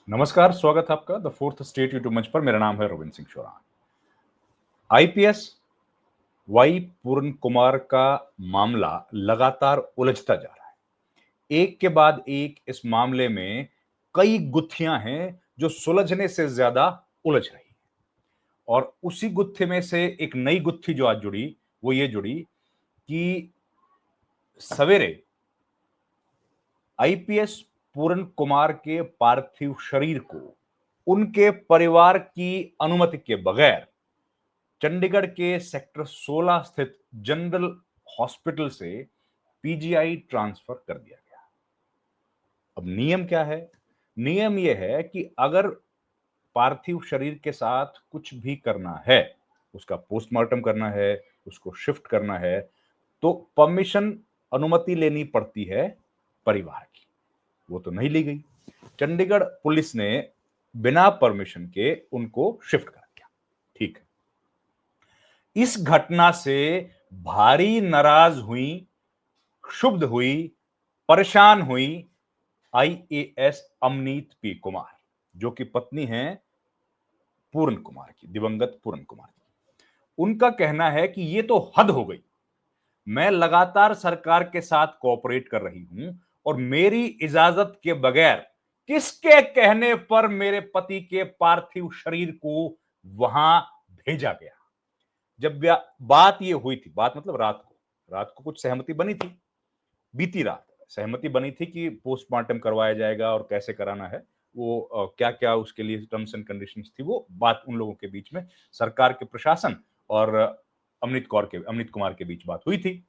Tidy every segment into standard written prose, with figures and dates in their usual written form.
नमस्कार, स्वागत है आपका द फोर्थ स्टेट यूट्यूब मंच पर। मेरा नाम है रविंद्र सिंह चौहान। आईपीएस वाई पूर्ण कुमार का मामला लगातार उलझता जा रहा है। एक के बाद एक इस मामले में कई गुत्थियां हैं जो सुलझने से ज्यादा उलझ रही हैं। और उसी गुत्थे में से एक नई गुत्थी जो आज जुड़ी, वो ये जुड़ी कि सवेरे आईपीएस पूर्ण कुमार के पार्थिव शरीर को उनके परिवार की अनुमति के बगैर चंडीगढ़ के सेक्टर 16 स्थित जनरल हॉस्पिटल से पीजीआई ट्रांसफर कर दिया गया। अब नियम क्या है? नियम यह है कि अगर पार्थिव शरीर के साथ कुछ भी करना है, उसका पोस्टमार्टम करना है, उसको शिफ्ट करना है, तो परमिशन, अनुमति लेनी पड़ती है परिवार की। वो तो नहीं ली गई। चंडीगढ़ पुलिस ने बिना परमिशन के उनको शिफ्ट कर दिया। ठीक है। इस घटना से भारी नाराज हुई, क्षुब्ध हुई, परेशान हुई आईएएस अमनीत पी कुमार, जो कि पत्नी है पूर्ण कुमार की, दिवंगत पूर्ण कुमार की। उनका कहना है कि ये तो हद हो गई। मैं लगातार सरकार के साथ कोऑपरेट कर रही हूं और मेरी इजाजत के बगैर किसके कहने पर मेरे पति के पार्थिव शरीर को वहां भेजा गया। जब बात ये हुई थी, बात मतलब रात को कुछ सहमति बनी थी। बीती रात सहमति बनी थी कि पोस्टमार्टम करवाया जाएगा और कैसे कराना है, वो क्या क्या उसके लिए टर्म्स एंड कंडीशंस थी, वो बात उन लोगों के बीच में, सरकार के प्रशासन और अमृत कुमार के बीच बात हुई थी।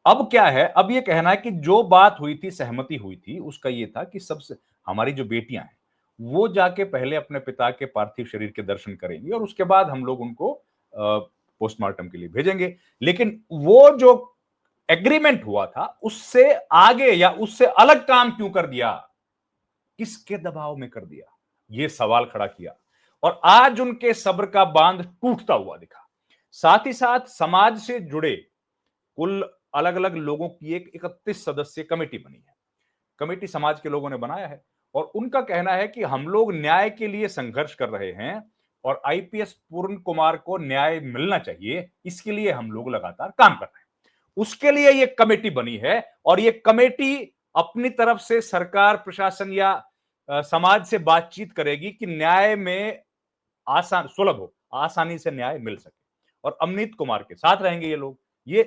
अब क्या है, अब ये कहना है कि जो बात हुई थी, सहमति हुई थी, उसका ये था कि सबसे हमारी जो बेटियां हैं वो जाके पहले अपने पिता के पार्थिव शरीर के दर्शन करेंगी और उसके बाद हम लोग उनको पोस्टमार्टम के लिए भेजेंगे। लेकिन वो जो एग्रीमेंट हुआ था उससे आगे या उससे अलग काम क्यों कर दिया, किसके दबाव में कर दिया, ये सवाल खड़ा किया। और आज उनके सब्र का बांध टूटता हुआ दिखा। साथ ही साथ समाज से जुड़े कुल अलग अलग लोगों की एक 31 सदस्यीय कमेटी बनी है। कमेटी समाज के लोगों ने बनाया है और उनका कहना है कि हम लोग न्याय के लिए संघर्ष कर रहे हैं और आईपीएस पूर्ण कुमार को न्याय मिलना चाहिए, इसके लिए हम लोग लगातार काम कर रहे हैं। उसके लिए यह कमेटी बनी है और यह कमेटी अपनी तरफ से सरकार, प्रशासन या समाज से बातचीत करेगी कि न्याय में आसान, सुलभ हो, आसानी से न्याय मिल सके। और अमनीत कुमार के साथ रहेंगे ये लोग। ये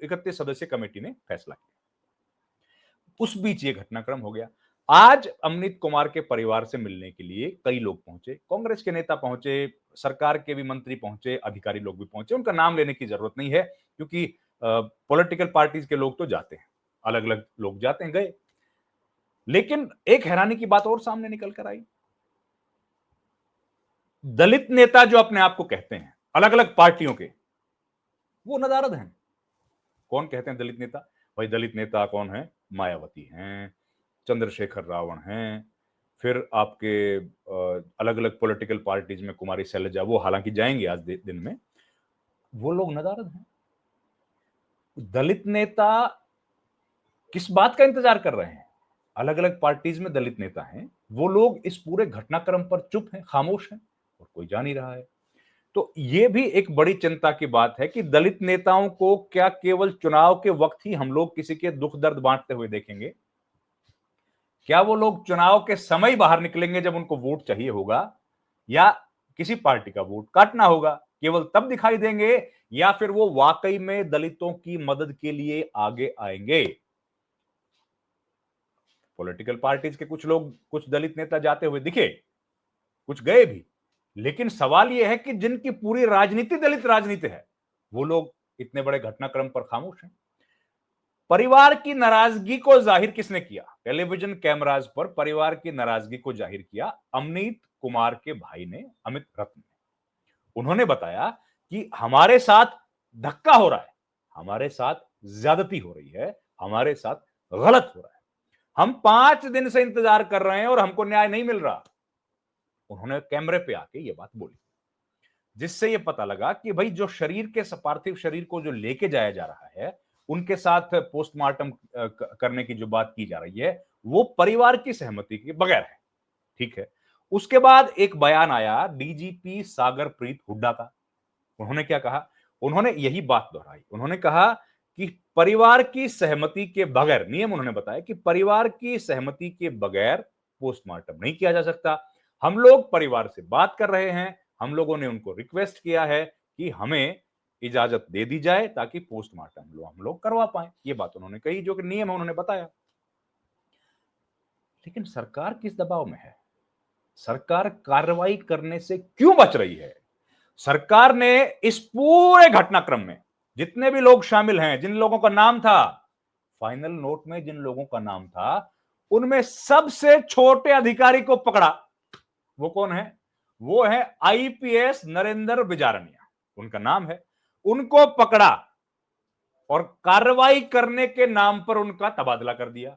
31 सदस्यीय कमेटी ने फैसला किया। उस बीच ये घटनाक्रम हो गया। आज अमनीत कुमार के परिवार से मिलने के लिए कई लोग पहुंचे, कांग्रेस के नेता पहुंचे, सरकार के भी मंत्री पहुंचे, अधिकारी लोग भी पहुंचे। उनका नाम लेने की जरूरत नहीं है क्योंकि पॉलिटिकल पार्टीज के लोग तो जाते हैं, अलग अलग लोग जाते हैं, गए। लेकिन एक हैरानी की बात और सामने निकल कर आई। दलित नेता जो अपने आप को कहते हैं, अलग अलग पार्टियों के, वो नदारद हैं। कौन कहते हैं दलित नेता? भाई दलित नेता कौन है? मायावती हैं, चंद्रशेखर रावण हैं, फिर आपके अलग अलग पॉलिटिकल पार्टीज में कुमारी शैलजा, वो हालांकि जाएंगे आज दिन में, वो लोग नदारद हैं। दलित नेता किस बात का इंतजार कर रहे हैं? अलग अलग पार्टीज में दलित नेता हैं, वो लोग इस पूरे घटनाक्रम पर चुप हैं, खामोश हैं और कोई जा नहीं रहा है। तो ये भी एक बड़ी चिंता की बात है कि दलित नेताओं को क्या केवल चुनाव के वक्त ही हम लोग किसी के दुख दर्द बांटते हुए देखेंगे? क्या वो लोग चुनाव के समय बाहर निकलेंगे जब उनको वोट चाहिए होगा, या किसी पार्टी का वोट काटना होगा, केवल तब दिखाई देंगे, या फिर वो वाकई में दलितों की मदद के लिए आगे आएंगे? पॉलिटिकल पार्टीज के कुछ लोग, कुछ दलित नेता जाते हुए दिखे, कुछ गए भी, लेकिन सवाल यह है कि जिनकी पूरी राजनीति दलित राजनीति है, वो लोग इतने बड़े घटनाक्रम पर खामोश हैं। परिवार की नाराजगी को जाहिर किसने किया? टेलीविजन कैमराज पर परिवार की नाराजगी को जाहिर किया अमनीत कुमार के भाई ने, अमित रत्न ने। उन्होंने बताया कि हमारे साथ धक्का हो रहा है, हमारे साथ ज्यादती हो रही है, हमारे साथ गलत हो रहा है, हम 5 दिन से इंतजार कर रहे हैं और हमको न्याय नहीं मिल रहा। उन्होंने कैमरे पे आके ये बात बोली, जिससे यह पता लगा कि भाई जो शरीर के, पार्थिव शरीर को जो लेके जाया जा रहा है, उनके साथ पोस्टमार्टम करने की जो बात की जा रही है, वो परिवार की सहमति के बगैर है। ठीक है। उसके बाद एक बयान आया डीजीपी सागरप्रीत हुड्डा का। उन्होंने क्या कहा? उन्होंने यही बात दोहराई। उन्होंने कहा कि परिवार की सहमति के बगैर, नियम उन्होंने बताया कि परिवार की सहमति के बगैर पोस्टमार्टम नहीं किया जा सकता। हम लोग परिवार से बात कर रहे हैं, हम लोगों ने उनको रिक्वेस्ट किया है कि हमें इजाजत दे दी जाए ताकि पोस्टमार्टम हम लोग करवा पाए। ये बात उन्होंने कही, जो कि नियम है उन्होंने बताया। लेकिन सरकार किस दबाव में है? सरकार कार्रवाई करने से क्यों बच रही है? सरकार ने इस पूरे घटनाक्रम में जितने भी लोग शामिल हैं, जिन लोगों का नाम था फाइनल नोट में, जिन लोगों का नाम था, उनमें सबसे छोटे अधिकारी को पकड़ा। वो कौन है? वो है आईपीएस नरेंद्र बिजारनिया, उनका नाम है। उनको पकड़ा और कार्रवाई करने के नाम पर उनका तबादला कर दिया।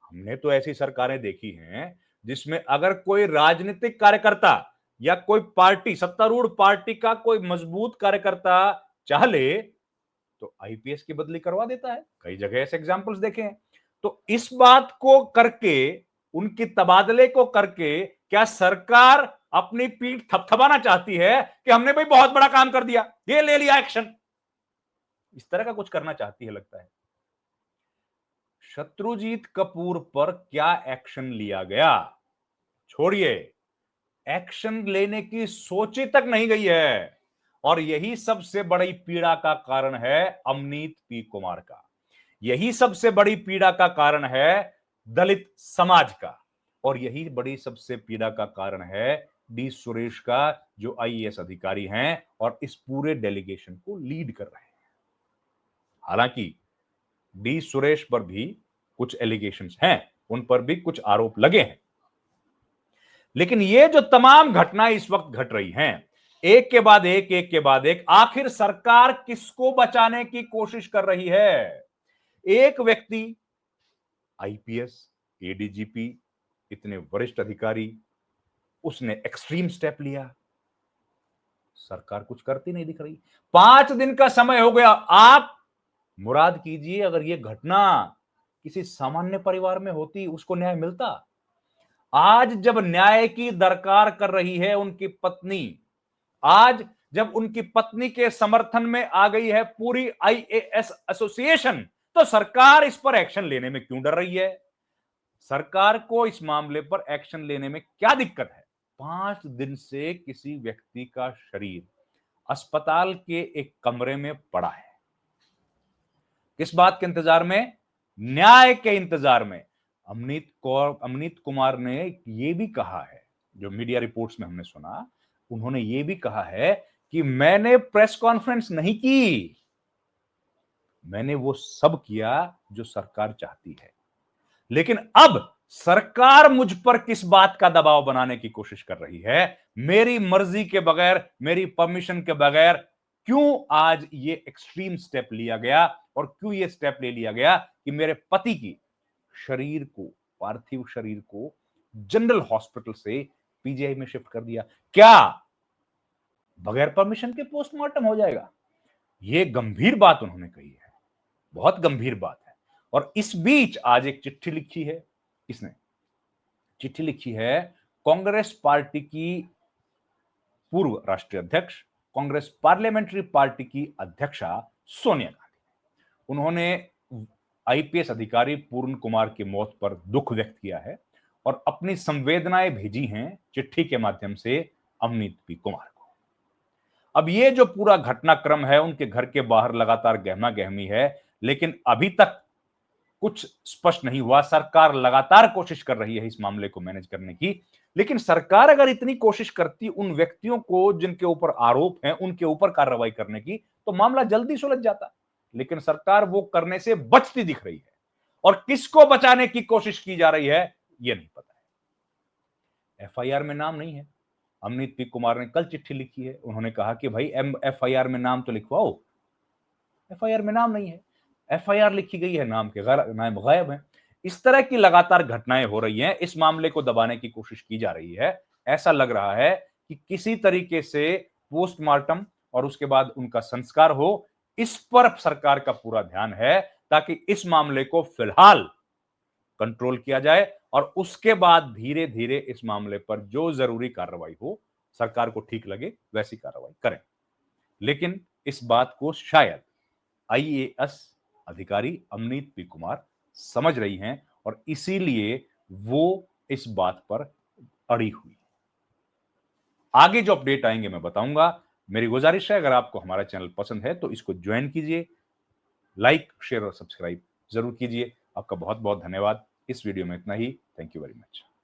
हमने तो ऐसी सरकारें देखी हैं जिसमें अगर कोई राजनीतिक कार्यकर्ता या कोई पार्टी, सत्तारूढ़ पार्टी का कोई मजबूत कार्यकर्ता चाह ले तो आईपीएस की बदली करवा देता है। कई जगह ऐसे एग्जांपल्स देखे हैं। तो इस बात को करके, उनकी तबादले को करके, क्या सरकार अपनी पीठ थपथपाना चाहती है कि हमने भाई बहुत बड़ा काम कर दिया, ये ले लिया एक्शन? इस तरह का कुछ करना चाहती है लगता है। शत्रुजीत कपूर पर क्या एक्शन लिया गया? छोड़िए, एक्शन लेने की सोची तक नहीं गई है। और यही सबसे बड़ी पीड़ा का कारण है अमनीत पी कुमार का। यही सबसे बड़ी पीड़ा का कारण है दलित समाज का। और यही बड़ी सबसे पीड़ा का कारण है डी सुरेश का, जो आईएएस अधिकारी हैं और इस पूरे डेलीगेशन को लीड कर रहे हैं। हालांकि डी सुरेश पर भी कुछ एलिगेशंस हैं, उन पर भी कुछ आरोप लगे हैं। लेकिन ये जो तमाम घटनाएं इस वक्त घट रही हैं, एक के बाद एक के बाद एक, आखिर सरकार किसको बचाने की कोशिश कर रही है? एक व्यक्ति आईपीएस, एडीजीपी, इतने वरिष्ठ अधिकारी, उसने एक्सट्रीम स्टेप लिया। सरकार कुछ करती नहीं दिख रही। 5 दिन का समय हो गया। आप मुराद कीजिए, अगर यह घटना किसी सामान्य परिवार में होती, उसको न्याय मिलता? आज जब न्याय की दरकार कर रही है उनकी पत्नी, आज जब उनकी पत्नी के समर्थन में आ गई है पूरी आईएएस एसोसिएशन, तो सरकार इस पर एक्शन लेने में क्यों डर रही है? सरकार को इस मामले पर एक्शन लेने में क्या दिक्कत है? 5 दिन से किसी व्यक्ति का शरीर अस्पताल के एक कमरे में पड़ा है। किस बात के इंतजार में? न्याय के इंतजार में। अमनीत कुमार ने यह भी कहा है, जो मीडिया रिपोर्ट्स में हमने सुना, उन्होंने यह भी कहा है कि मैंने प्रेस कॉन्फ्रेंस नहीं की, मैंने वो सब किया जो सरकार चाहती है। लेकिन अब सरकार मुझ पर किस बात का दबाव बनाने की कोशिश कर रही है? मेरी मर्जी के बगैर, मेरी परमिशन के बगैर क्यों आज ये एक्सट्रीम स्टेप लिया गया? और क्यों ये स्टेप ले लिया गया कि मेरे पति की शरीर को, पार्थिव शरीर को जनरल हॉस्पिटल से पीजीआई में शिफ्ट कर दिया? क्या बगैर परमिशन के पोस्टमार्टम हो जाएगा? यह गंभीर बात उन्होंने कही है, बहुत गंभीर बात है। और इस बीच आज एक चिट्ठी लिखी है। किसने चिट्ठी लिखी है? कांग्रेस पार्टी की पूर्व राष्ट्रीय अध्यक्ष, कांग्रेस पार्लियामेंट्री पार्टी की अध्यक्षा सोनिया गांधी। उन्होंने आईपीएस अधिकारी पूर्ण कुमार की मौत पर दुख व्यक्त किया है और अपनी संवेदनाएं भेजी हैं चिट्ठी के माध्यम से अमनीत पी कुमार को। अब ये जो पूरा घटनाक्रम है, उनके घर के बाहर लगातार गहमा गहमी है, लेकिन अभी तक कुछ स्पष्ट नहीं हुआ। सरकार लगातार कोशिश कर रही है इस मामले को मैनेज करने की, लेकिन सरकार अगर इतनी कोशिश करती उन व्यक्तियों को जिनके ऊपर आरोप हैं, उनके ऊपर कार्रवाई करने की, तो मामला जल्दी सुलझ जाता। लेकिन सरकार वो करने से बचती दिख रही है। और किसको बचाने की कोशिश की जा रही है, यह नहीं पता है। एफआईआर में नाम नहीं है। अमनीत पी कुमार ने कल चिट्ठी लिखी है। उन्होंने कहा कि भाई एफआईआर में नाम तो लिखवाओ। एफआईआर में नाम नहीं है। एफआईआर लिखी गई है, नाम के नाम गायब है। इस तरह की लगातार घटनाएं हो रही हैं। इस मामले को दबाने की कोशिश की जा रही है। ऐसा लग रहा है कि किसी तरीके से पोस्टमार्टम और उसके बाद उनका संस्कार हो, इस पर सरकार का पूरा ध्यान है, ताकि इस मामले को फिलहाल कंट्रोल किया जाए और उसके बाद धीरे धीरे इस मामले पर जो जरूरी कार्रवाई हो, सरकार को ठीक लगे वैसी कार्रवाई करें। लेकिन इस बात को शायद आईएएस अधिकारी अमनीत पी कुमार समझ रही हैं और इसीलिए वो इस बात पर अड़ी हुई। आगे जो अपडेट आएंगे मैं बताऊंगा। मेरी गुजारिश है, अगर आपको हमारा चैनल पसंद है तो इसको ज्वाइन कीजिए, लाइक, शेयर और सब्सक्राइब जरूर कीजिए। आपका बहुत बहुत धन्यवाद। इस वीडियो में इतना ही। Thank you very much.